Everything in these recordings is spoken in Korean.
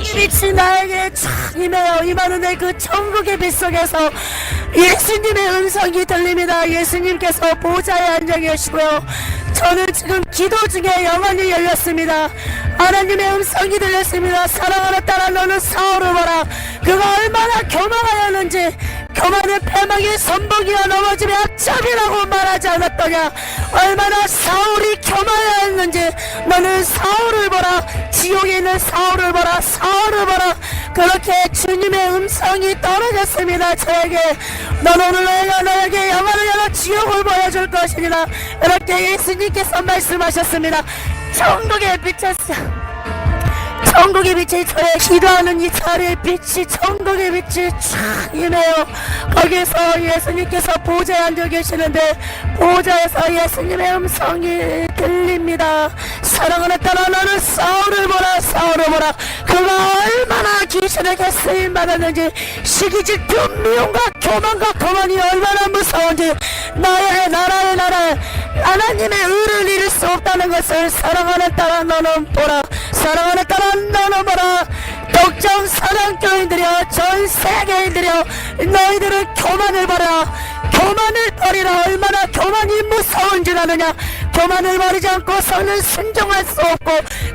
빛이 나에게 촥 임하여 임하는데 그 천국의 빛 속에서 예수님의 음성이 들립니다. 예수님께서 보좌에 앉아 계시고요. 저는 지금 기도 중에 영안이 열렸습니다. 하나님의 음성이 들렸습니다. 사랑하는 딸아 너는 사울을 보라. 그가 얼마나 교만하였는지 교만은 패망의 선봉이여 넘어짐의 악잡이라고 말하지 않았더냐. 얼마나 사울이 교만하였는지 너는 사울을 보라. 지옥에 있는 사울을 보라. 사울을 보라. 그렇게 주님의 음성이 떨어졌습니다. 저에게 너는 오늘 내가 너에게 영화를 열어 지옥을 보여줄 것이니라. 이렇게 예수님께서 말씀하셨습니다. 천국의 빛이었어. 천국의 빛이 저의 기도하는 이 자리에 빛이 천국의 빛이 쫙 임해요. 거기서 예수님께서 보좌에 앉아 계시는데 보좌에서 예수님의 음성이 들립니다. 사랑하는 딸아 너는 사울을 보라. 사울을 보라. 그가 얼마나 귀신에게 쓰임받았는지 시기질투 미움과 교만과 거만이 얼마나 무서운지 나의 나라의 하나님의 의를 잃을 수 없다는 것을 사랑하는 딸아 너는 보라. 사랑하는 딸아 너는 보라. 독점 사랑교인들이여 전 세계인들이여 너희들은 교만을 버려. 교만을 버리라. 얼마나 교만이 무서운 줄 아느냐. 교만을 버리지 않고서는 순종할 수 없고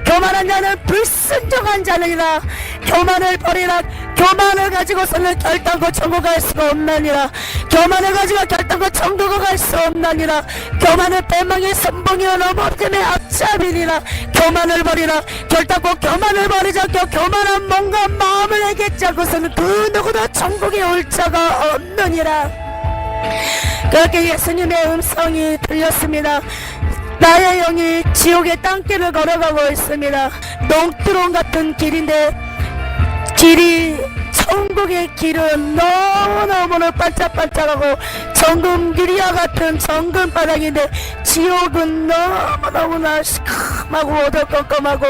교만한 자는 불순종한 자느니라. 교만을 버리라. 교만을 가지고서는 결단코 천국 갈 수가 없나니라. 교만을 가지고 결단코 천국을 갈 수 없나니라. 교만은 패망의 선봉이여 넘어짐의 악잡이니라. 교만을 버리라. 결단코 교만을 버리지 않고 교만한 몸과 마음을 애겠지 않고서는 그 누구도 천국에 올 자가 없느니라. 그렇게 예수님의 음성이 들렸습니다. 나의 영이 지옥의 땅길을 걸어가고 있습니다. 농두렁 같은 길인데 길이 천국의 길은 너무너무 반짝반짝하고 정금기리와 같은 정금 바닥인데 지옥은 너무너무나 시큼하고 어두컴컴하고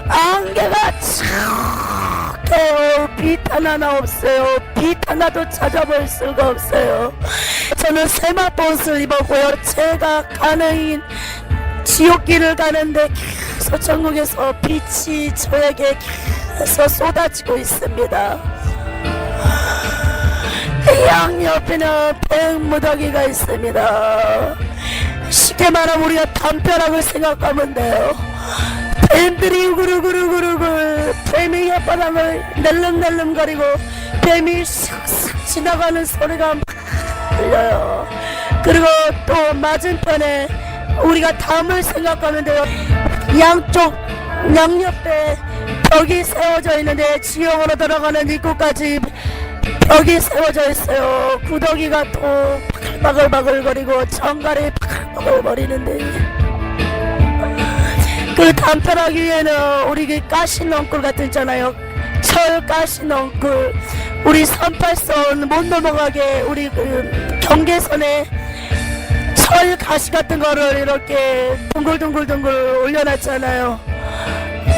안개가 쫙해요. 빛 하나나 없어요. 빛 하나도 찾아볼 수가 없어요. 저는 세마포옷을 입었고요. 제가 가는 지옥길을 가는데 계속 천국에서 빛이 저에게 계속 쏟아지고 있습니다. 양옆에는 뱀무더기가 있습니다. 쉽게 말하면 우리가 담벼락을 생각하면 돼요. 뱀들이 우글우글우글우글 뱀이 혓바닥을 낼름낼름거리고 뱀이 슥슥 지나가는 소리가 막 들려요. 그리고 또 맞은편에 우리가 담을 생각하면 돼요. 양쪽 양옆에 벽이 세워져 있는데 지옥으로 들어가는 입구까지 벽이 세워져 있어요. 구더기가 또 바글바글거리고 정갈이 바글바글거리는데 그 담벼락 위에는 우리 그 가시넝굴 같은 있잖아요. 철 가시넝굴. 우리 38선 못 넘어가게 우리 그 경계선에 철 가시 같은 거를 이렇게 둥글둥글둥글 올려놨잖아요.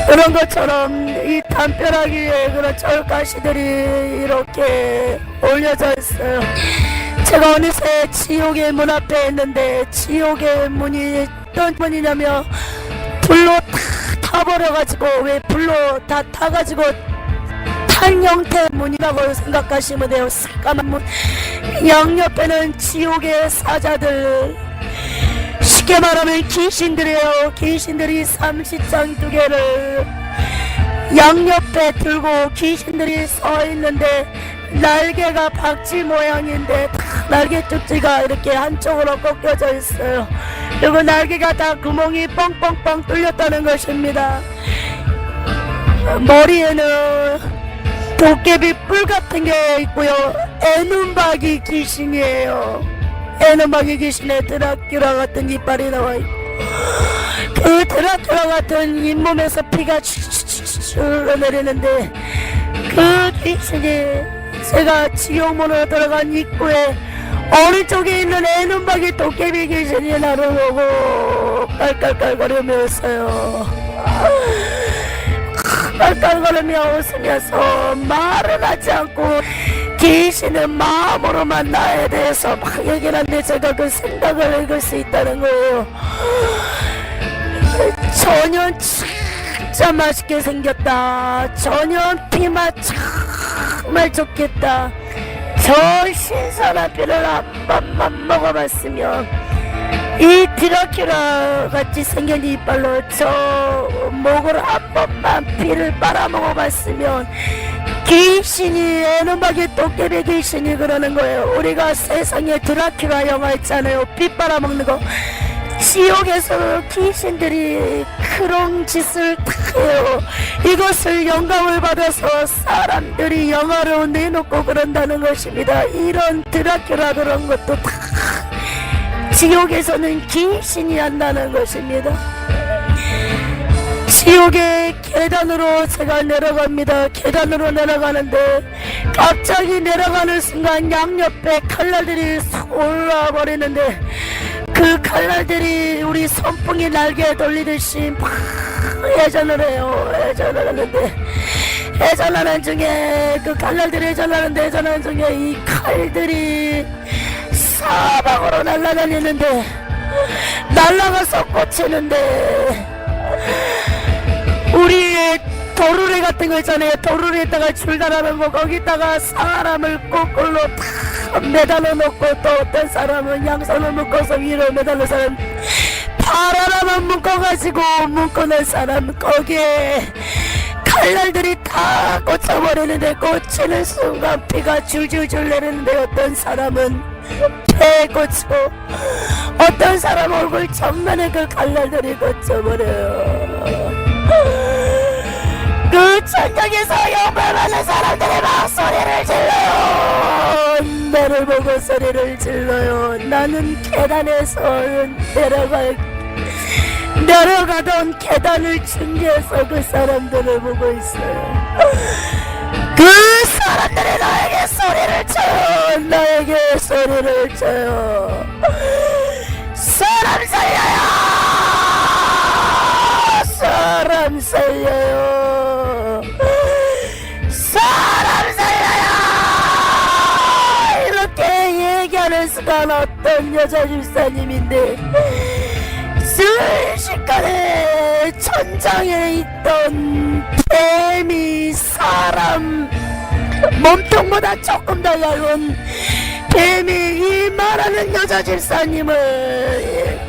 그런 것처럼 이 담벼락 위에 그런 철 가시들이 이렇게 올려져 있어요. 제가 어느새 지옥의 문 앞에 있는데 지옥의 문이 어떤 문이냐면 불로 다 타버려가지고 왜 불로 다 타가지고 탄 형태의 문이라고 생각하시면 돼요. 새까만 문. 양옆에는 지옥의 사자들, 쉽게 말하면 귀신들이에요. 귀신들이 30장 2개를 양옆에 들고 귀신들이 서 있는데 날개가 박쥐 모양인데 날개 쪽지가 이렇게 한쪽으로 꺾여져 있어요. 그리고 날개가 다 구멍이 뻥뻥뻥 뚫렸다는 것입니다. 머리에는 도깨비 뿔 같은 게 있고요. 애눈박이 귀신이에요. 애눈박이 귀신에 드라큘라 같은 이빨이 나와있고 그 드라큘라 같은 잇몸에서 피가 추추추추 흘러내리는데 그 귀신이 제가 지옥문으로 들어간 입구에 어느 쪽에 있는 애눈박이 도깨비 귀신이 나를 보고 깔깔깔거리며 웃어요. 깔깔거리며 웃으면서 말은 하지 않고 귀신은 마음으로만 나에 대해서 막 얘기를 하는데 제가 그 생각을 읽을 수 있다는 거예요. 전혀 진짜 맛있게 생겼다. 전현피맛 정말 좋겠다. 저 신선한 피를 한 번만 먹어봤으면, 이 드라큘라 같이 생긴 이빨로 저 목을 한 번만 피를 빨아먹어봤으면 귀신이, 에노마기 도깨비 귀신이 그러는 거예요. 우리가 세상에 드라큘라 영화 있잖아요. 피 빨아먹는 거. 지옥에서 귀신들이 그런 짓을 다 해요. 이것을 영감을 받아서 사람들이 영화로 내놓고 그런다는 것입니다. 이런 드라큘라 그런 것도 다 지옥에서는 귀신이 한다는 것입니다. 지옥의 계단으로 제가 내려갑니다. 계단으로 내려가는데 갑자기 내려가는 순간 양옆에 칼날들이 올라와 버리는데, 그 칼날들이 우리 선풍기 날개 돌리듯이 막 회전을 해요. 회전을 하는데, 회전하는 중에 그 칼날들이 회전하는 중에 이 칼들이 사방으로 날아다니는데, 날아가서 꽂히는데, 우리 도루래 같은 거 있잖아요. 도루래에다가 줄달아놓은 거, 거기다가 사람을 거꾸로 다 매달아 놓고, 또 어떤 사람은 양손을 묶어서 위로 매달는 사람, 팔 하나만 묶어가지고 묶어놓은 사람, 거기에 칼날들이 다 꽂혀버리는데, 꽂히는 순간 피가 줄줄줄 내리는데, 어떤 사람은 배에 꽂히고, 어떤 사람 얼굴 정면에 그 칼날들이 꽂혀버려요. 그 천장에서 영감하는 사람들이 막 소리를 질러요. 나를 보고 소리를 질러요. 나는 계단에서 내려가던 계단을 중계해서 그 사람들을 보고 있어요. 그 사람들이 나에게 소리를 쳐요. 나에게 소리를 쳐요. 사람 살려요. 사람 살려요. 사람 살려요. 이렇게 얘기하는 순간 어떤 여자 집사님인데, 순식간에 천장에 있던 뱀이 사람 몸통보다 조금 더 얇은 뱀이 이 말하는 여자 집사님을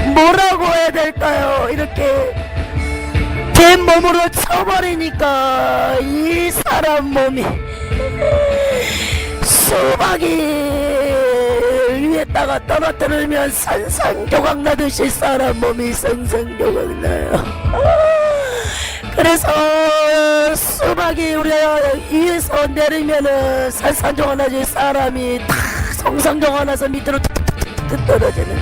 뭐라고 해야 될까요? 이렇게 뱀 몸으로 쳐버리니까 이 사람 몸이 수박이 위에다가 떨어뜨리면 산산조각 나듯이 사람 몸이 산산조각 나요. 그래서 수박이 우리 위에서 내리면은 산산조각 나지, 사람이 다 성상조각 나서 밑으로 뚝뚝뚝뚝 떨어지는,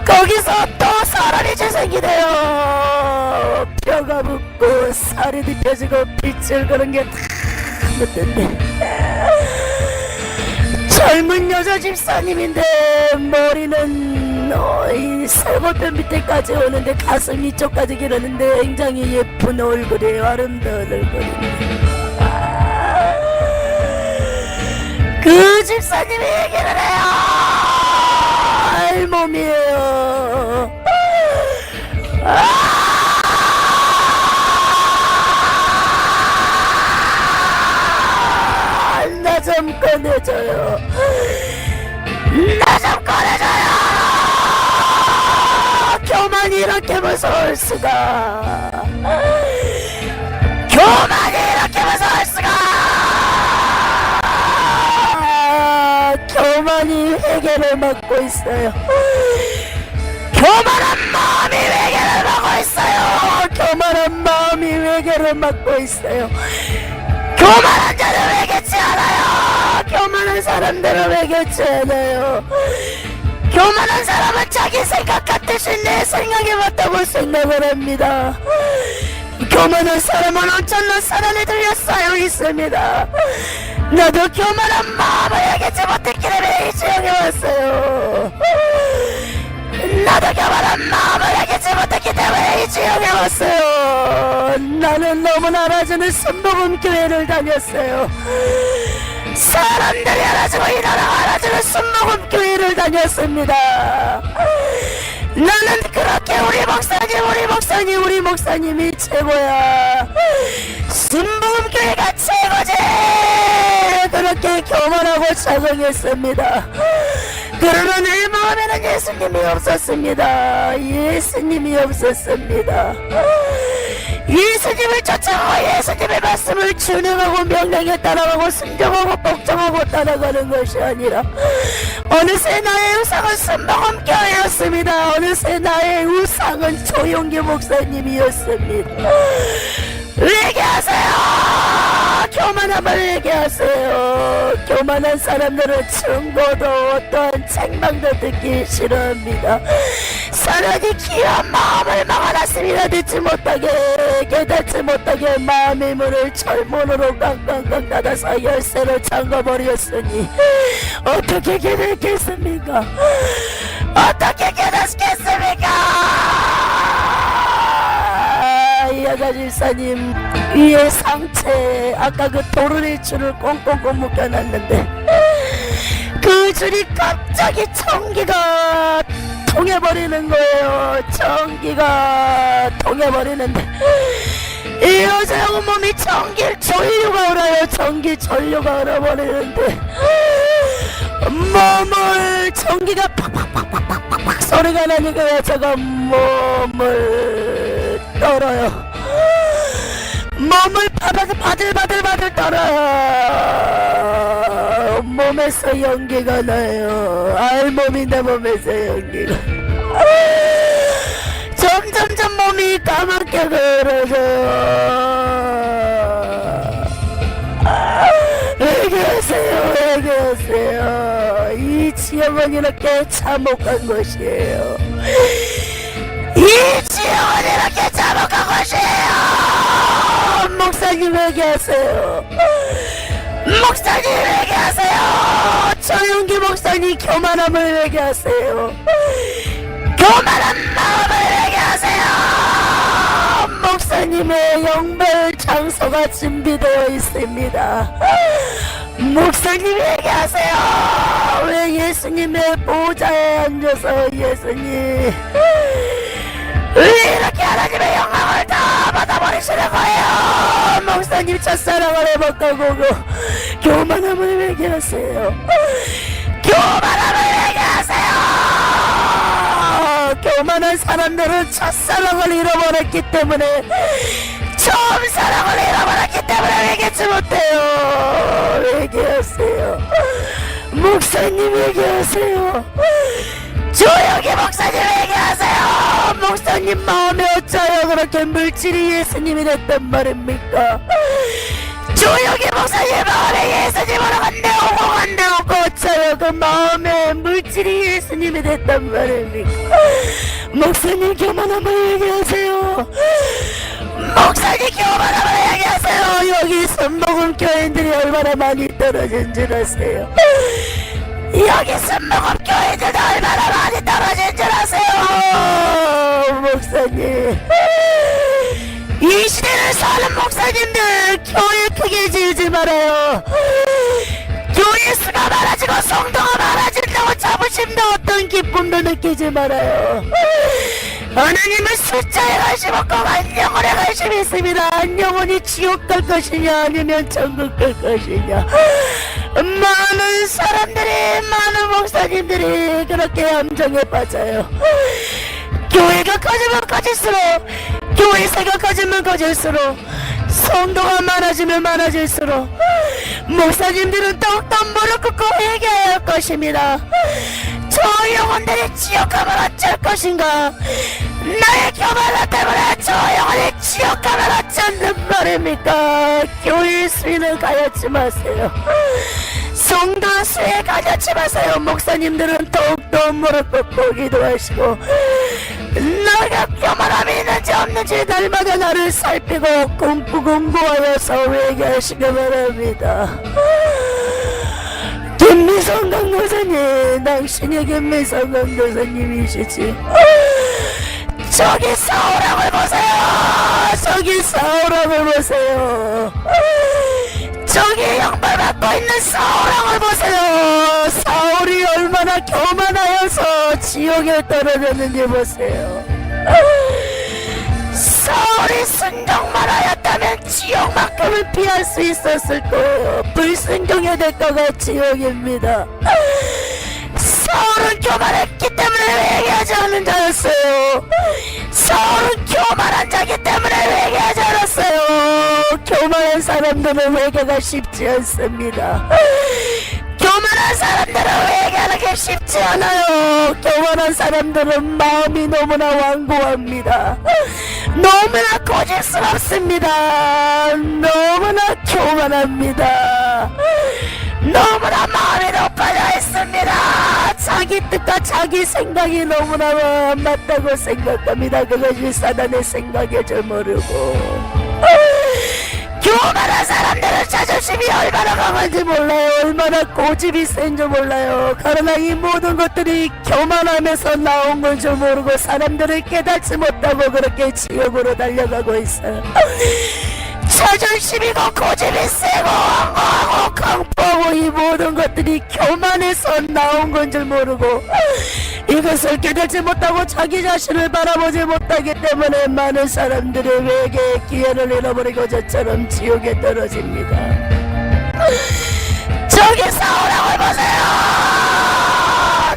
거기서 또 사람이 재생기네요. 뼈가 붙고 살이 뒤펴지고 빛을 그런 게 다 묻던데, 젊은 여자 집사님인데 머리는 이 쇄골뼈 밑에까지 오는데 가슴 이쪽까지 기르는데 굉장히 예쁜 얼굴이에요. 아름다운 얼굴인데, 그 집사님이 얘기를 해요. 알몸이에요. 나 좀 꺼내줘요. 나 좀 꺼내줘요. 교만이 이렇게 무서울 수가. 교만이 이렇게 무서울 수가. 교만이 회개를 막고 있어요. 교만한 마음이 회개를 막고 있어요. 교만한 마음이 회개를 막고 있어요. 교만한 자는 회개치 않아요. 교만한 사람들은 회개치 않아요. 교만한 사람은 자기 생각 같듯이 내 생각이 맞다고 생각을 합니다. 교만한 사람은 엄청난 사랑에 들려 쌓여 있습니다. 나도 교만한 마음을 회개치 못했기 때문에 이 지역에 왔어요. 나도 교만한 마음을 회개치 못했기 때문에 이 지역에 왔어요. 나는 너무나 알아주는 순복음교회를 다녔어요. 사람들이 알아주고 이 나라가 알아주는 순복음교회를 다녔습니다. 나는 그렇게 우리 목사님이 최고야. 신부교회가 최고지. 그렇게 교만하고 자성했습니다. 그러나 내 마음에는 예수님이 없었습니다. 예수님이 없었습니다. 예수님을 쫓아가고 예수님의 말씀을 준행하고 명령에 따라가고 순종하고 복종하고 따라가는 것이 아니라 어느새 나의 우상은 순복음교회였습니다. 어느새 나의 우상은 조용기 목사님이었습니다. 회개하세요. 교만함을 회개하세요. 교만한 사람들은 충고도 어떠한 책망도 듣기 싫어합니다. 사랑이 귀한 마음을 막아놨습니다. 듣지 못하게 깨닫지 못하게 마음의 문을 철문으로 깡깡깡 닫아서 열쇠로 잠가버렸으니 어떻게 깨닫겠습니까? 어떻게 깨닫겠습니까? 여자 집사님 위에 상체 아까 그 도르리 줄을 꽁꽁꽁 묶여놨는데 그 줄이 갑자기 전기가 통해버리는 거예요. 전기가 통해버리는데 이 여자 온몸이 전기 전류가 흘러요. 전기 전류가 흘러버리는데 몸을 전기가 팍팍팍팍팍팍 소리가 나니까 여자가 몸을 떨어요. 몸을 바들바들 떨어요. 몸에서 연기가 나요. 알몸인데 몸에서 연기가 점점점 몸이 까맣게 흐르죠. 회개하세요. 이 지역은 이렇게 참혹한 것이에요. 이 지역은 이렇게 참혹한 것이에요. 목사님 회개하세요. 목사님 회개하세요. 조용기 목사님 교만함을 회개하세요. 교만한 마음을 회개하세요. 목사님의 영별 장소가 준비되어 있습니다. 목사님 회개하세요. 왜 예수님의 보좌에 앉아서 예수님 왜 이렇게 하나님의 영광을 다 받아버리시는 거예요? 목사님 첫사랑을 회복하고 교만함을 회개하세요. 교만함을 회개하세요. 교만한 사람들은 첫사랑을 잃어버렸기 때문에 처음 사랑을 잃어버렸기 때문에 회개치 못해요. 회개하세요. 목사님 회개하세요. 조용히 목사님 회개하세요. 목사님 마음에 어쩌여 그렇게 물질이 예수님이 됐단 말입니까? 조용히 목사님 마음에 예수님으로 간대오고 어쩌여 그 마음에 물질이 예수님이 됐단 말입니까? 목사님 교만함을 얘기하세요. 목사님 교만함을 얘기하세요. 여기 순복음교인들이 얼마나 많이 떨어진 줄 아세요? 여기 순복음교인들도 얼마나 많이 떨어진 줄 아세요? 목사님 이 시대를 사는 목사님들 교회 크게 지으지 말아요. 교회 수가 많아지고 성도가 많아진다고 자부심도 어떤 기쁨도 느끼지 말아요. 하나님은 숫자에 관심 없고 한 영혼에 관심이 있습니다. 한 영혼이 지옥 갈 것이냐 아니면 천국 갈 것이냐. 많은 사람들이 많은 목사님들이 그렇게 함정에 빠져요. 교회가 커지면 커질수록 교회 세가 커지면 커질수록 성도가 많아지면 많아질수록 목사님들은 더욱더 무릎 꿇고 회개해야 할 것입니다. 저 영혼들이 지옥감을 어쩔 것인가. 나의 교만함 때문에 저 영혼이 지옥감을 어쩌는 말입니까. 교회 수위는 가여치 마세요. 성도 수에 가여치 마세요. 목사님들은 더욱더 무릎 꿇고 기도하시고 너가 교만함이 있는지 없는지 날마다 나를 살피고 공부하여서 회개하시기 바랍니다. 김미성 강도사님, 당신이 김미성 강도사님이시지. 저기 사오랑을 보세요. 저기 사오랑을 보세요. 저기 영벌 갖고 있는 사울왕을 보세요. 사울이 얼마나 교만하여서 지옥에 떨어졌는지 보세요. 사울이 순종만 하였다면 지옥만큼은 피할 수 있었을 거예요. 불순종의 대가가 지옥입니다. 사울은 교만했기 때문에 회개하지 않는 자였어요. 사울은 교만한 자기 때문에 회개하지 않았어요. 교만한 사람들은 회개가 쉽지 않습니다. 교만한 사람들은 회개하는 게 쉽지 않아요. 교만한 사람들은 마음이 너무나 완고합니다. 너무나 고집스럽습니다. 너무나 교만합니다. 너무나 마음이 높아져 있습니다. 자기 뜻과 자기 생각이 너무나 맞다고 생각합니다. 그것이 사단의 생각일 줄 모르고 교만한 사람들은 자존심이 얼마나 강한지 몰라요. 얼마나 고집이 센지 몰라요. 그러나 이 모든 것들이 교만함에서 나온 걸 줄 모르고 사람들을 깨닫지 못하고 그렇게 지옥으로 달려가고 있어요. 자존심이고 고집이 세고 완고하고 강포하고 이 모든 것들이 교만에서 나온 건 줄 모르고 이것을 깨닫지 못하고 자기 자신을 바라보지 못하기 때문에 많은 사람들이 회개의 기회를 잃어버리고 저처럼 지옥에 떨어집니다. 저기 사울왕을 보세요.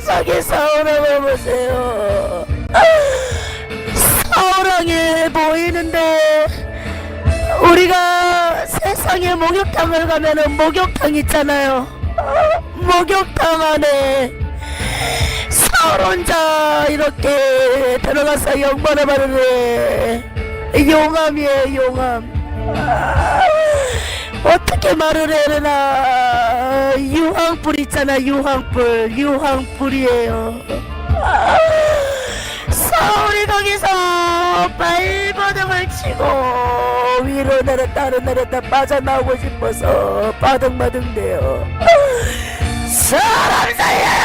저기 사울왕을 보세요. 사울왕이 보이는데 우리가 세상에 목욕탕을 가면은 목욕탕 있잖아요. 목욕탕 안에 사울 혼자 이렇게 들어가서 영번을 바르네. 용암이에요, 용암. 어떻게 말을 해야 되나. 유황불 있잖아, 유황불. 유황불이에요. 사울이 거기서 발버둥을 치고 위로 내렸다 아래 내렸다 빠져나오고 싶어서 바둥바둥대요. 사람 살려요!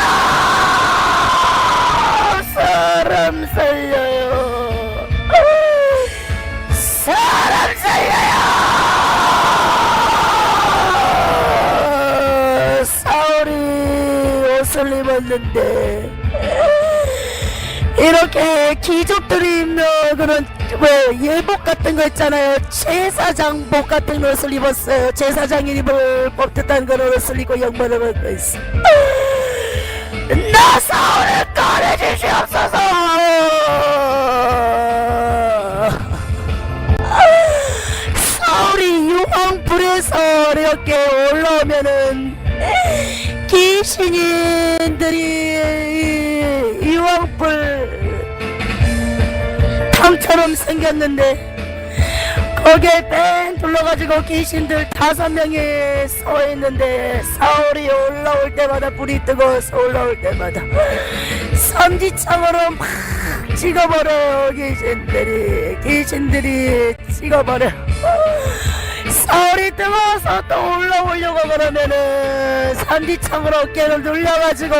사람 살려요! 사람 살려요! 사울이 옷을 입었는데 이렇게 귀족들이 입는 그런 예복 같은 거 있잖아요. 제사장복 같은 옷을 입었어요. 제사장이 입을 법듯한 그런 옷을 입고 영번을 받고 있어. 나 사울을 꺼내주시옵소서. 사울이 유황불에서 이렇게 올라오면은 귀신들이 유황불 탕처럼 생겼는데 거기에 뺑 둘러가지고 귀신들 5명이 서있는데 사울이 올라올 때마다 불이 뜨거워서 올라올 때마다 삼지창으로 막 찍어버려요. 귀신들이 찍어버려. 사울이 뜨거워서 또 올라오려고 그러면은 삼지창으로 어깨를 눌려가지고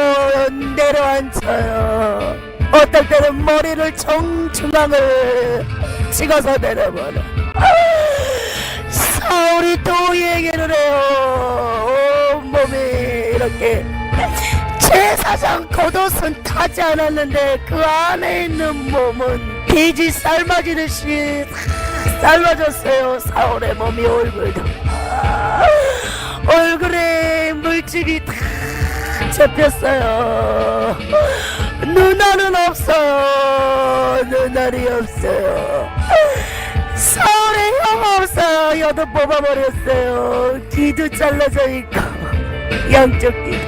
내려앉혀요. 어떨 때는 머리를 정중앙을 찍어서 내려버려. 사울이 또 얘기를 해요. 온몸이 이렇게 제사장 겉옷은 타지 않았는데 그 안에 있는 몸은 돼지 삶아지듯이 삶아졌어요. 사울의 몸이 얼굴도 얼굴에 물집이 다 잡혔어요. 눈알은 없어요. 눈알이 없어요. 사울의 혀가 없어요. 혀도 뽑아버렸어요. 귀도 잘라져 있고 양쪽 귀.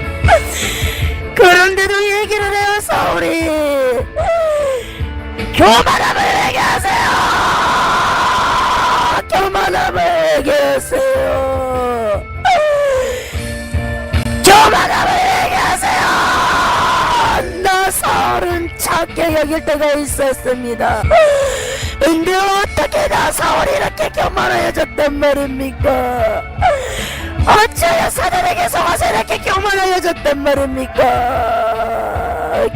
그런데도 얘기를 해요. 사울이 교만함을 얘기하세요. 교만함을 얘기하세요. 교만함을 얘기하세요. 나 사울은 작게 여길 때가 있었습니다. 근데 어떻게 나 사울이 이렇게 교만해졌단 말입니까? 어쩌여 사단에게 속아서 이렇게 교만해졌단 말입니까?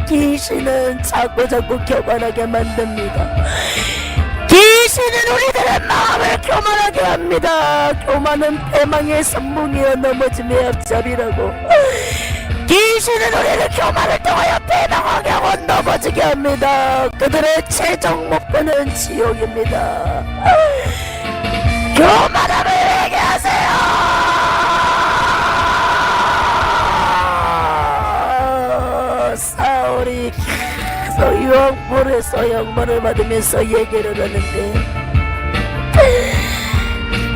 귀신은 자꾸 교만하게 만듭니다. 귀신은 우리들의 마음을 교만하게 합니다. 교만은 패망의 선봉이여 넘어짐의 앞잡이라고. 귀신은 우리를 교만을 통하여 패망하게 하고 넘어지게 합니다. 그들의 최종 목표는 지옥입니다. 교만함을 회개하세요. 사울이 계속 유황불에서 영광을 받으면서 얘기를 하는데,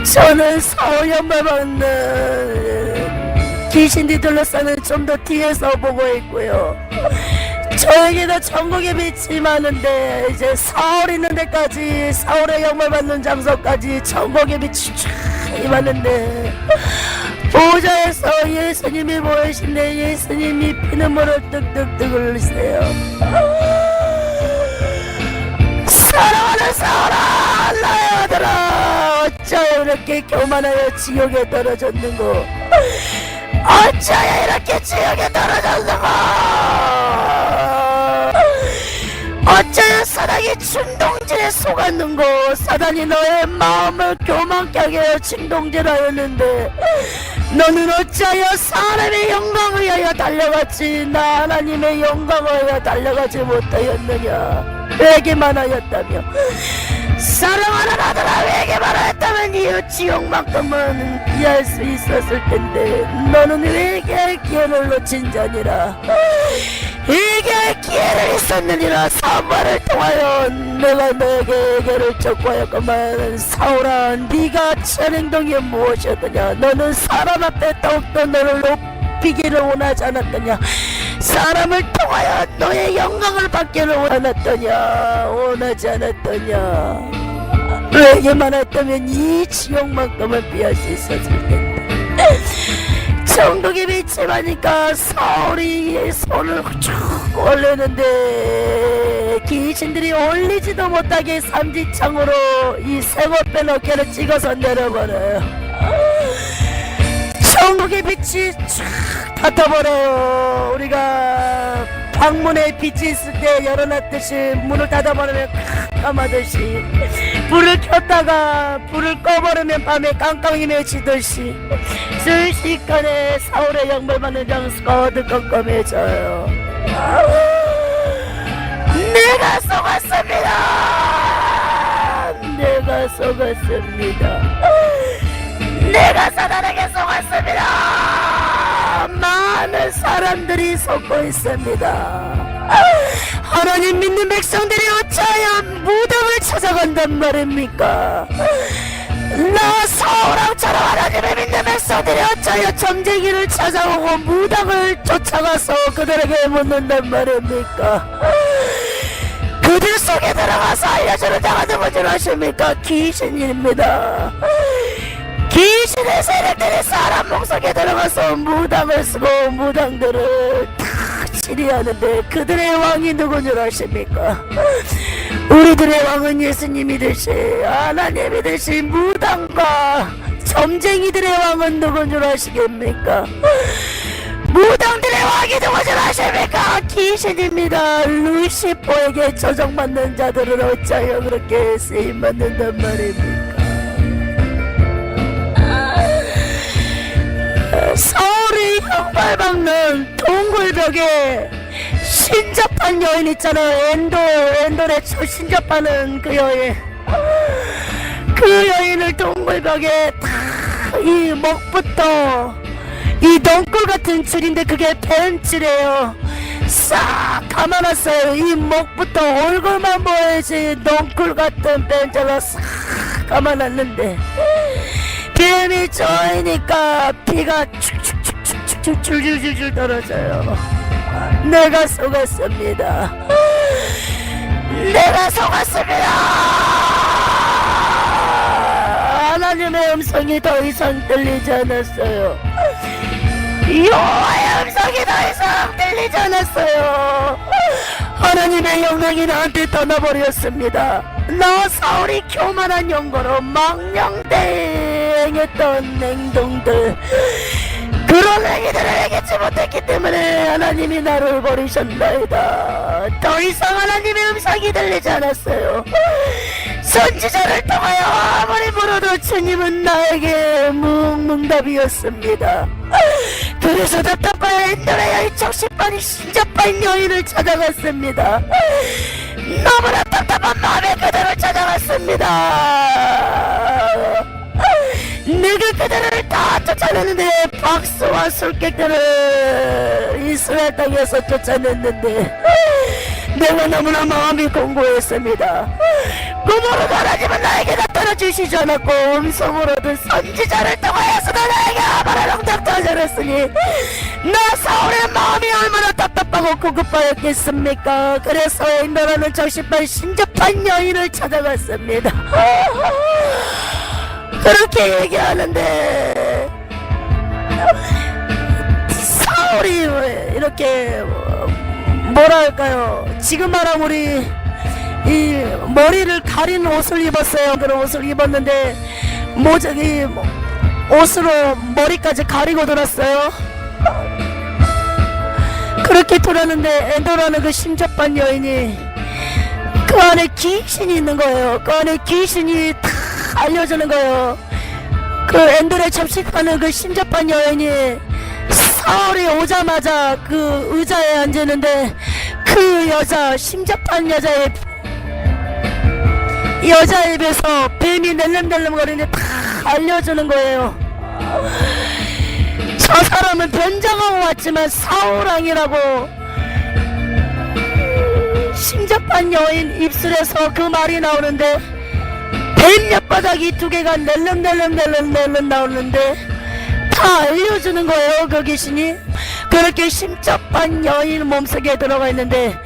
저는 사울 영광 받는 귀신이 둘러싸는 좀 더 뒤에서 보고 있고요. 저에게도 천국의 빛이 많은데 이제 사울 있는 데까지, 사울의 영광 받는 장소까지 천국의 빛이 쫙 임하는데, 보좌에서 예수님이 보이신데 예수님이 피눈물을 뚝뚝뚝 흘리세요. 사랑하는 사울아, 나의 아들아, 어찌하여 이렇게 교만하여 지옥에 떨어졌는고? 어찌하여 이렇게 지옥에 떨어졌는고? 어찌하여 사단이 충동질에 속았는고? 사단이 너의 마음을 교만케 하게 하여 충동질하였는데, 너는 어찌하여 사람의 영광을 위하여 달려갔지 나 하나님의 영광을 위하여 달려가지 못하였느냐? 회개만 하였다며. 사랑하는 아들아, 회개만 하였다면 이 지옥만큼은 피할 수 있었을 텐데, 너는 회개할 기회를 놓친 자니라. 회개할 기회를 있었느니라. 사무엘을 통하여 내가 너에게 회개를 촉구하였건만, 사울아, 네가 취한 행동이 무엇이었느냐? 너는 사람 앞에 더욱더 너를 높이기를 원하지 않았더냐? 사람을 통하여 너의 영광을 받기를 원하지 않았더냐? 회개만 했다면 이 지옥만큼은 피할 수 있었을 텐데. 천국의 빛이 많으니까 사울이 손을 쭉 올리는데, 귀신들이 올리지도 못하게 삼지창으로 이 생옷배 어깨를 찍어서 내려버려요. 천국의 빛이 쫙 닫아버려요. 우리가 방문에 빛이 있을 때 열어놨듯이 문을 닫아버리면 깜깜하듯이, 불을 켰다가 불을 꺼버리면 밤에 깜깜이 맺히듯이, 순식간에 사울의 영광 받는 장소가 어두컴컴해져요. 내가 속았습니다. 내가 속았습니다. 내가 사단에게 속았습니다. 많은 사람들이 속고 있습니다. 하나님 믿는 백성들이 어찌하여 무덤을 찾아간단 말입니까? 나 사울왕처럼 하나님을 믿는 백성들이 어찌하여 점쟁이를 찾아오고 무덤을 쫓아가서 그들에게 묻는단 말입니까? 그들 속에 들어가서 알려주는 자가 누구줄 아십니까? 귀신입니다. 귀신의 세력들이 사람 목속에 들어가서 무당을 쓰고 무당들을 다 치리하는데, 그들의 왕이 누군 줄 아십니까? 우리들의 왕은 예수님이듯이, 하나님이듯이 무당과 점쟁이들의 왕은 누군 줄 아시겠습니까? 무당들의 왕이 누군 줄 아십니까? 귀신입니다. 루시퍼에게 조정받는 자들은 어찌하여 그렇게 쓰임받는단 말입니까? 서울의 형발박는 동굴벽에 신접한 여인 있잖아요. 엔돌에 신접하는 그 여인. 그 여인을 동굴벽에 다 이 목부터 이 넝굴 같은 줄인데 그게 벤줄이에요. 싹 감아놨어요. 이 목부터 얼굴만 보이지 넝굴 같은 벤줄로 싹 감아놨는데, 뱀이 쪼이니까 피가 축축축축축 줄줄줄줄 떨어져요. 내가 속았습니다. 내가 속았습니다. 하나님의 음성이 더 이상 들리지 않았어요. 여호와의 음성이 더 이상 들리지 않았어요. 하나님의 영광이 나한테 떠나버렸습니다. 나 사울이 교만한 영광으로 망령대행했던 행동들, 그런 행위들을 행하지 못했기 때문에 하나님이 나를 버리셨나이다. 더 이상 하나님의 음성이 들리지 않았어요. 선지자를 통하여 아무리 물어도 주님은 나에게 묵묵답이었습니다. 그래서 답답한 엔돌의 여인 적신반이 신접한 여인을 찾아갔습니다. 너무나 답답한 마음에 그대를 찾아갔습니다. 내가 그들을 다 쫓아냈는데 박수와 술객들을 이스라엘 땅에서 쫓아냈는데 내가 너무나 마음이 공고했습니다. 꿈으로 하나님은 나에게 나타나 주시지 않았고 음성으로도 선지자를 통하여서도 나에게 아무런 응답도 하지 않았으니 나 사울의 마음이 얼마나 답답하고 구급하였겠습니까. 그래서 엔도라는 적신반 신접한 여인을 찾아갔습니다. 그렇게 얘기하는데 사울이 이렇게 뭐랄까요, 지금 말하면 우리 이 머리를 가린 옷을 입었어요. 그런 옷을 입었는데 모자기 옷으로 머리까지 가리고 돌았어요. 그렇게 돌았는데 엔도라는 그 신접한 여인이 그 안에 귀신이 있는 거예요. 그 안에 귀신이 다 알려주는 거예요. 그 엔돌에 접식하는 그 신접한 여인이 사울이 오자마자 그 의자에 앉았는데 그 여자, 심접한 여자의 여자 입에서 뱀이 낼름낼름거리는데 다 알려주는 거예요. 저 사람은 변장하고 왔지만 사울왕이라고. 심접한 여인 입술에서 그 말이 나오는데 뱀 엿바닥이 두 개가 낼름낼름 나오는데 다 알려주는 거예요. 그 귀신이 그렇게 심접한 여인 몸속에 들어가 있는데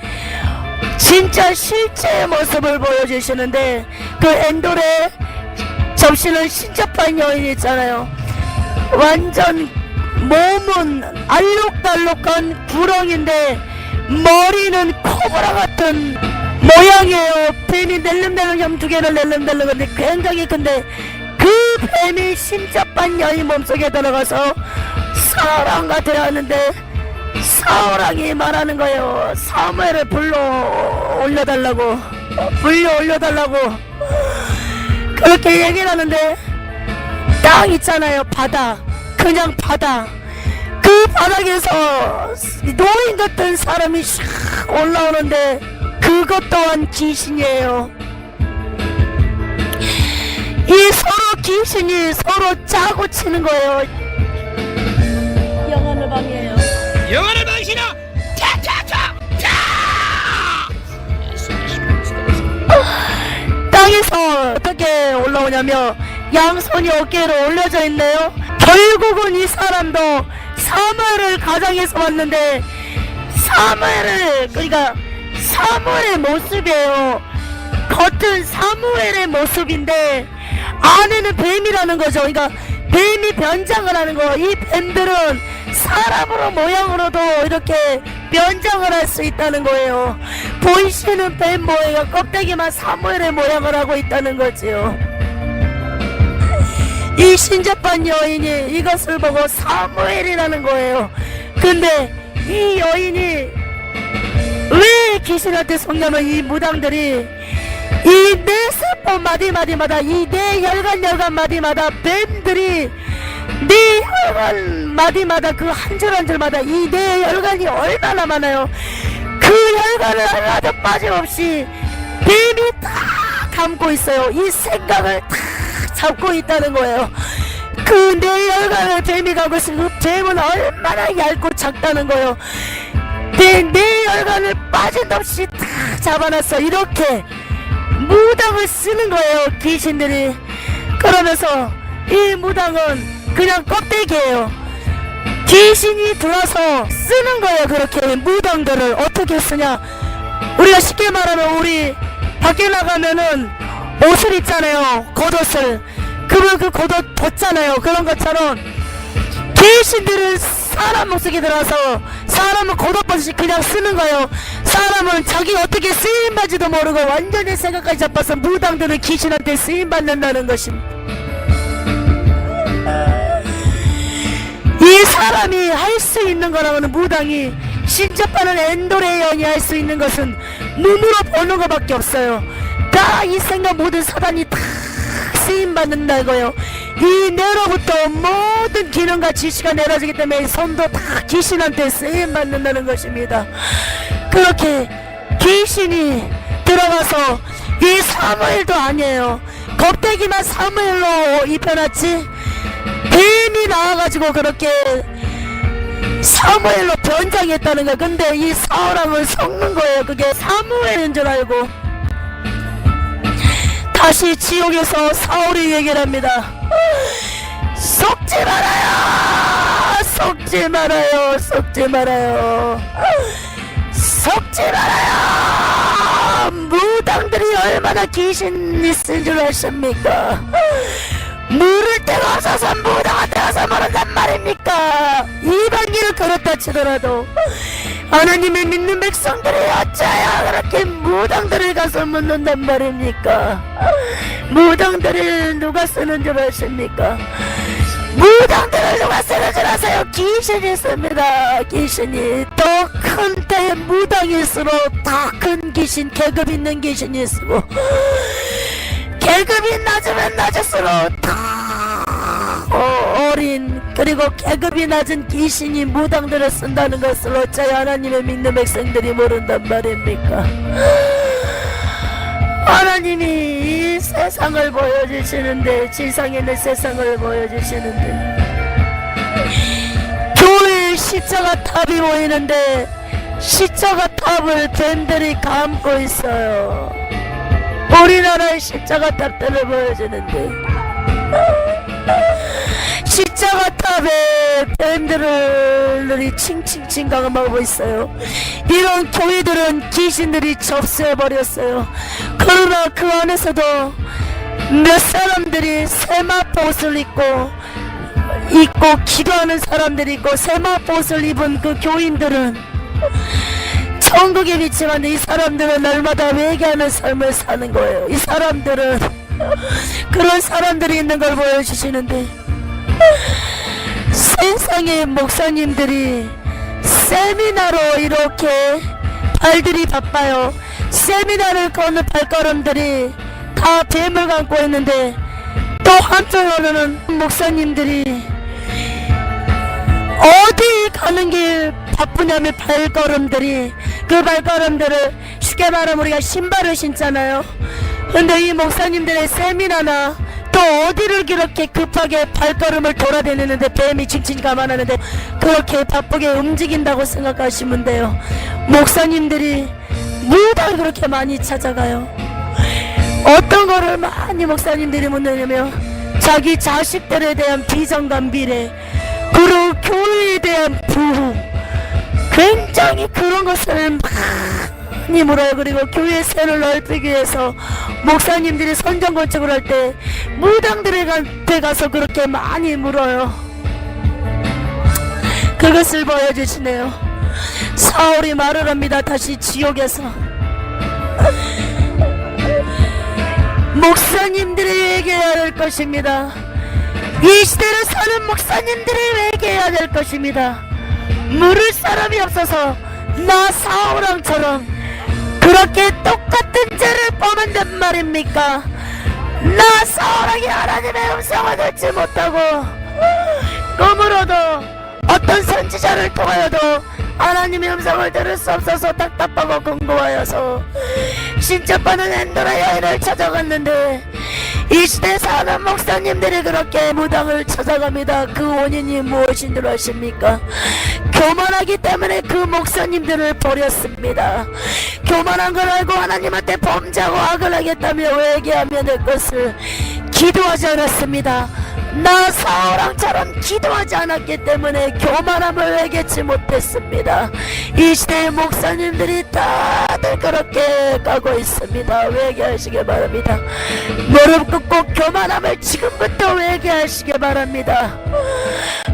진짜 실제의 모습을 보여주시는데 그 엔돌에 접시는 신접한 여인이 있잖아요. 완전 몸은 알록달록한 구렁인데 머리는 코브라 같은 모양이에요. 뱀이 낼름낼름 두 개를 낼름낼름한데 굉장히 큰데 그 뱀이 심접한 여인 몸속에 들어가서 사울왕과 대하는데 사울왕이 말하는 거예요. 사무엘을 불러 올려달라고 그렇게 얘기를 하는데 땅 있잖아요. 바다, 그냥 바다. 그 바닥에서 노인 같은 사람이 샥 올라오는데 그것 또한 귀신이에요. 이 서로 귀신이 서로 짜고 치는 거예요. 영혼을 방해해요. 영혼을 방해시나 땅에서 어떻게 올라오냐면 양손이 어깨로 올려져 있네요. 결국은 이 사람도 사무엘을 가장해서 왔는데 그러니까 사무엘의 모습이에요. 겉은 사무엘의 모습인데 안에는 뱀이라는 거죠. 그러니까 뱀이 변장을 하는 거. 이 뱀들은 사람으로 모양으로도 이렇게 변장을 할 수 있다는 거예요. 보이시는 뱀 모양, 껍데기만 사무엘의 모양을 하고 있다는 거지요. 이 신접한 여인이 이것을 보고 사무엘이라는 거예요. 근데 이 여인이 왜 귀신한테 속냐면 이 무당들이 이 네 세포 마디마디마다 이 네 혈관 마디마다 뱀들이 네 혈관 마디마다 그 한 줄 한 줄마다 이 네 혈관이 얼마나 많아요. 그 혈관을 하나도 빠짐없이 뱀이 다 감고 있어요. 이 생각을 다 잡고 있다는 거예요. 그 네 혈관을 뱀이 감고 있으면 그 뱀은 얼마나 얇고 작다는 거예요. 네 혈관을 빠짐없이 다 잡아놨어. 이렇게 무당을 쓰는 거예요, 귀신들이. 그러면서 이 무당은 그냥 껍데기예요. 귀신이 들어서 쓰는 거예요. 그렇게 무당들을 어떻게 쓰냐, 우리가 쉽게 말하면 우리 밖에 나가면은 옷을 입잖아요. 겉옷을. 그러면 그 겉옷 벗잖아요. 그런 것처럼 귀신들은 사람 목속에 들어서 사람은 겉옷 벗이 그냥 쓰는 거예요. 사람은 자기 어떻게 쓰임받지도 모르고 완전히 생각까지 잡아서 무당들은 귀신한테 쓰임받는다는 것입니다. 이 사람이 할 수 있는 거라고는, 무당이 신접하는 엔돌의 여인이 할 수 있는 것은 눈으로 보는 것밖에 없어요. 다 이 생각 모든 사단이 다 쓰임받는다고요. 이 뇌로부터 모든 기능과 지시가 내려지기 때문에 손도 다 귀신한테 쓰임받는다는 것입니다. 그렇게 귀신이 들어가서 이 사무엘도 아니에요. 겁대기만 사무엘로 입혀놨지 뱀이 나와가지고 그렇게 사무엘로 변장했다는 거야. 근데 이 사울왕을 섞는 거예요. 그게 사무엘인 줄 알고 다시 지옥에서 사울이 얘기를 합니다. 섞지 말아요, 섞지 말아요, 섞지 말아요, 섞지 말아요. 무당들이 얼마나 귀신이 쓴 줄 아십니까? 물을 데가 없어서 무당한테 가서 모른단 말입니까? 이방인을 그렇다 치더라도 하나님을 믿는 백성들이 어찌하여 그렇게 무당들을 가서 묻는단 말입니까? 무당들을 누가 쓰는 줄 아십니까? 무당들을 누가 쓰는 줄 아세요? 귀신이 씁니다. 귀신이 더 큰 때 무당일수록 더 큰 귀신, 계급 있는 귀신이 쓰고 계급이 낮으면 낮을수록 더 어린 그리고 계급이 낮은 귀신이 무당들을 쓴다는 것을 어찌 하나님의 믿는 백성들이 모른단 말입니까? 하나님이 이 세상을 보여주시는데, 지상에 있는 세상을 보여주시는데 교회에 십자가 탑이 보이는데 십자가 탑을 뱀들이 감고 있어요. 우리나라의 십자가 탑들을 보여주는데 십자가 탑에 뱀들이 칭칭칭 감아보고 있어요. 이런 교회들은 귀신들이 접수해버렸어요. 그러나 그 안에서도 몇 사람들이 세마포옷을 입고 기도하는 사람들이 있고, 세마포옷을 입은 그 교인들은 천국의 빛이 만데 이 사람들은 날마다 회개하는 삶을 사는 거예요. 이 사람들은 그런 사람들이 있는 걸 보여주시는데, 세상의 목사님들이 세미나로 이렇게 발들이 바빠요. 세미나를 걷는 발걸음들이 다 뱀을 감고 있는데, 또 한편으로는 목사님들이 어디 가는 게 바쁘냐면 발걸음들이, 그 발걸음들을 쉽게 말하면 우리가 신발을 신잖아요. 근데 이 목사님들의 세미나나 또 어디를 그렇게 급하게 발걸음을 돌아다니는데 뱀이 칭칭 감아나는데 그렇게 바쁘게 움직인다고 생각하시면 돼요. 목사님들이 뭐다 그렇게 많이 찾아가요. 어떤 거를 많이 목사님들이 묻느냐면 자기 자식들에 대한 비정감 비례, 그리고 교회에 대한 부흥, 굉장히 그런 것을 많이 물어요. 그리고 교회 세를 넓히기 위해서 목사님들이 선전 건축을 할 때 무당들한테 가서 그렇게 많이 물어요. 그것을 보여주시네요. 사울이 말을 합니다. 다시 지옥에서 목사님들이 회개해야 될 것입니다. 이 시대를 사는 목사님들이 회개해야 될 것입니다. 물을 사람이 없어서 나 사울왕처럼 그렇게 똑같은 죄를 범한단 말입니까? 나 사울왕이 하나님의 음성을 듣지 못하고 꿈으로도 어떤 선지자를 통하여도 하나님의 음성을 들을 수 없어서 답답하고 공고하여서 신접하는 엔도라 여인을 찾아갔는데, 이 시대 사는 목사님들이 그렇게 무당을 찾아갑니다. 그 원인이 무엇인 줄 아십니까? 교만하기 때문에 그 목사님들을 버렸습니다. 교만한 걸 알고 하나님한테 범죄하고 악을 하겠다며 회개하며 될 것을 기도하지 않았습니다. 나 사울왕처럼 기도하지 않았기 때문에 교만함을 회개치 못했습니다. 이 시대의 목사님들이 다들 그렇게 가고 있습니다. 회개하시기 바랍니다. 무릎 꿇고 교만함을 지금부터 회개하시기 바랍니다.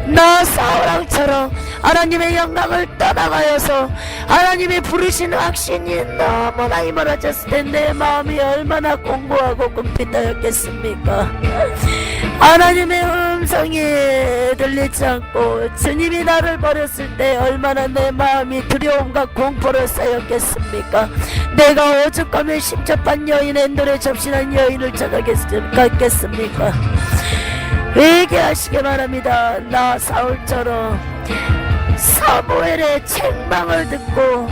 나 사울왕처럼 하나님의 영광을 떠나가여서 하나님의 부르신 확신이 너무나 이멀어졌을 때 내 마음이 얼마나 공고하고 꿈빛하였겠습니까? 하나님의 음성이 들리지 않고 주님이 나를 버렸을 때 얼마나 내 마음이 두려움과 공포를 쌓였겠습니까? 내가 오죽하면 심접한 여인의 노래 접신한 여인을 찾아갔겠습니까? 회개하시기 바랍니다. 나 사울처럼 사무엘의 책망을 듣고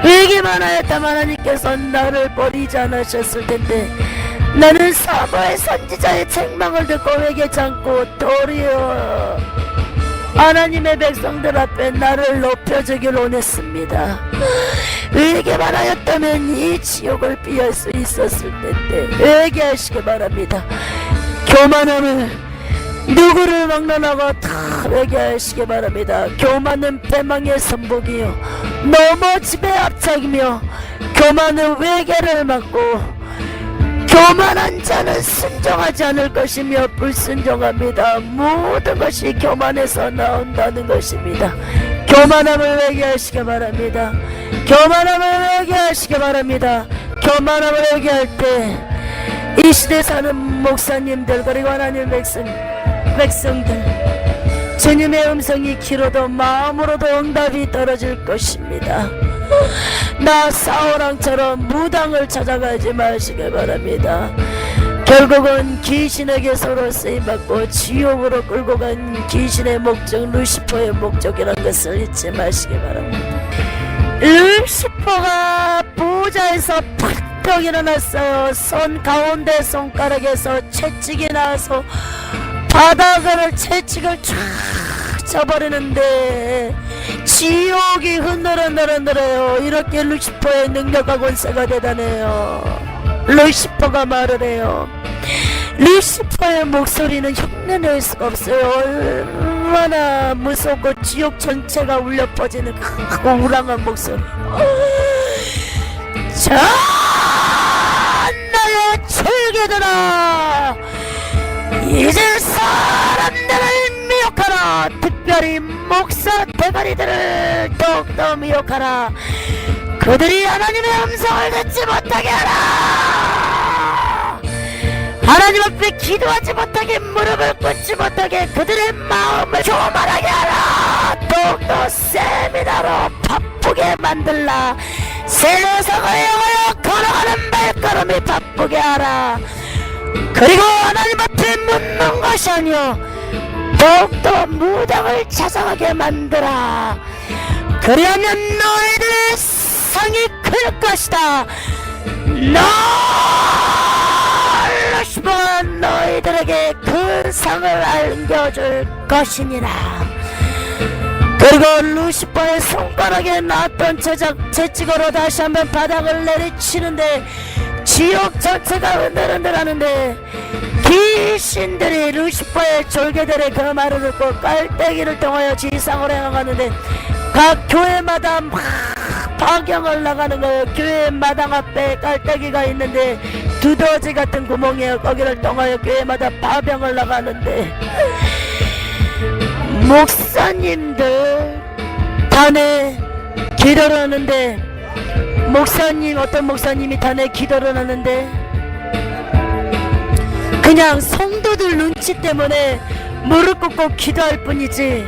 회개만 하였다면 하나님께서 나를 버리지 않으셨을 텐데, 나는 사무엘 선지자의 책망을 듣고 회개치 않고 도리어 하나님의 백성들 앞에 나를 높여주길 원했습니다. 회개만 하였다면 이 지옥을 피할 수 있었을 텐데, 회개하시기 바랍니다. 교만함을 누구를 막론하고 다 회개하시기 바랍니다. 교만은 패망의 선복이요 넘어짐의 앞장이며, 교만은 회개를 막고 교만한 자는 순종하지 않을 것이며 불순종합니다. 모든 것이 교만에서 나온다는 것입니다. 교만함을 회개하시기 바랍니다. 교만함을 회개하시기 바랍니다. 교만함을 회개할 때 이 시대 사는 목사님들 그리고 하나님 백성들, 주님의 음성이 귀로도 마음으로도 응답이 떨어질 것입니다. 나 사울왕처럼 무당을 찾아가지 마시길 바랍니다. 결국은 귀신에게 서로 쓰임받고 지옥으로 끌고 간 귀신의 목적, 루시퍼의 목적이라는 것을 잊지 마시기 바랍니다. 루시퍼가 보좌에서 팍 일어났어요. 손 가운데 손가락에서 채찍이 나와서 바닥을 채찍을 쫙 쳐버리는데 지옥이 흔들흔들흔들어요. 이렇게 루시퍼의 능력과 권세가 대단해요. 루시퍼가 말을 해요. 루시퍼의 목소리는 흉내낼 수가 없어요. 얼마나 무섭고 지옥 전체가 울려 퍼지는 그 우랑한 목소리. 자, 나의 철개들아, 이제 사람들을 미혹하라. 특별히 목사 대가리들을 더욱더 미혹하라. 그들이 하나님의 음성을 듣지 못하게 하라. 하나님 앞에 기도하지 못하게, 무릎을 꿇지 못하게, 그들의 마음을 교만하게 하라. 더욱더 세미나로 바쁘게 만들라. 세상을 향하여 걸어가는 발걸음이 바쁘게 하라. 그리고 하나님 앞에 묻는 것이 아니요 더욱더 무당을 찾아가게 만들어. 그리하면 너희들의 상이 클 것이다. 루시퍼가 너희들에게 그 상을 안겨줄 것이니라. 그리고 루시퍼의 손가락에 나왔던 채찍으로 다시 한번 바닥을 내리치는데 지옥 전체가 흔들흔들하는데, 귀신들이 루시퍼의 졸개들의 그 말을 듣고 깔때기를 통하여 지상으로 향하는데, 각 교회마다 막 파경을 나가는 거예요. 교회 마당 앞에 깔때기가 있는데 두더지 같은 구멍이에요. 거기를 통하여 교회마다 파병을 나가는데, 목사님들 단에 기도를 하는데, 목사님, 어떤 목사님이 단에 기도를 하는데 그냥 성도들 눈치 때문에 무릎 꿇고 기도할 뿐이지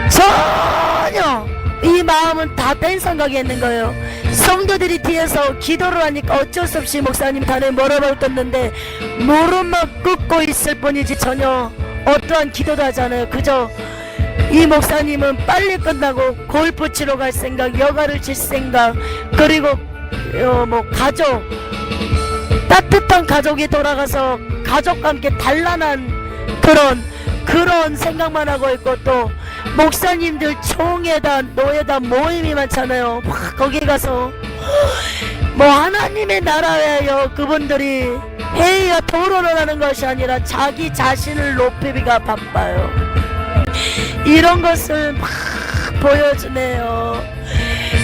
전혀 이 마음은 다 뺀 생각이 있는 거예요. 성도들이 뒤에서 기도를 하니까 어쩔 수 없이 목사님 단에 무릎을 꿇는데 무릎만 꿇고 있을 뿐이지 전혀 어떠한 기도도 하지 않아요. 그저 이 목사님은 빨리 끝나고 골프 치러 갈 생각, 여가를 칠 생각, 그리고 뭐 가족, 따뜻한 가족이 돌아가서 가족과 함께 단란한 그런 생각만 하고 있고, 또 목사님들 총회단, 노예단 모임이 많잖아요. 막 거기 가서 뭐 하나님의 나라예요. 그분들이 회의와 토론을 하는 것이 아니라 자기 자신을 높이기가 바빠요. 이런 것을 막 보여주네요.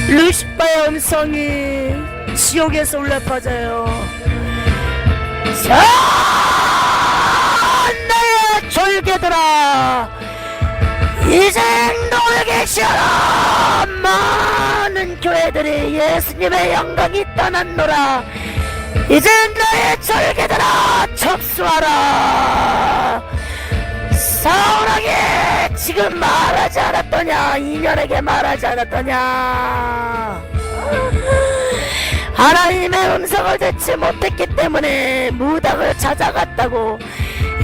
루시퍼의 음성이 지옥에서 울려 퍼져요. 자, 나의 졸개들아, 이제 너에게 시어라. 많은 교회들이 예수님의 영광이 떠났노라. 이제 너의 졸개들아, 접수하라. 지금 말하지 않았더냐? 이년에게 말하지 않았더냐? 하나님의 음성을 듣지 못했기 때문에 무당을 찾아갔다고.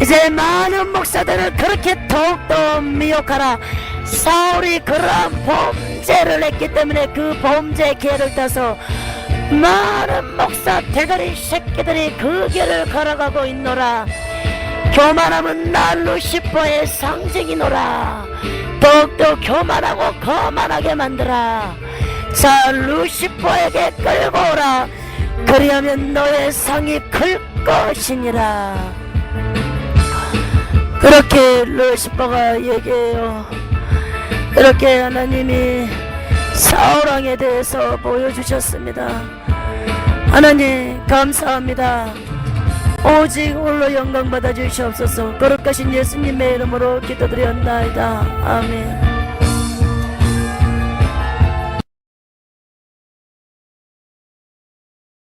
이제 많은 목사들은 그렇게 더욱더 미혹하라. 사울이 그러한 범죄를 했기 때문에 그 범죄의 기회를 따서 많은 목사 대가리 새끼들이 그 길을 걸어가고 있노라. 교만함은 나 루시퍼의 상징이노라. 더욱더 교만하고 거만하게 만들어. 자, 루시퍼에게 끌고 오라. 그리하면 너의 상이 클 것이니라. 그렇게 루시퍼가 얘기해요. 이렇게 하나님이 사울왕에 대해서 보여주셨습니다. 하나님 감사합니다. 오직 홀로 영광 받아 주시옵소서. 거룩하신 예수님의 이름으로 기도드렸나이다. 아멘.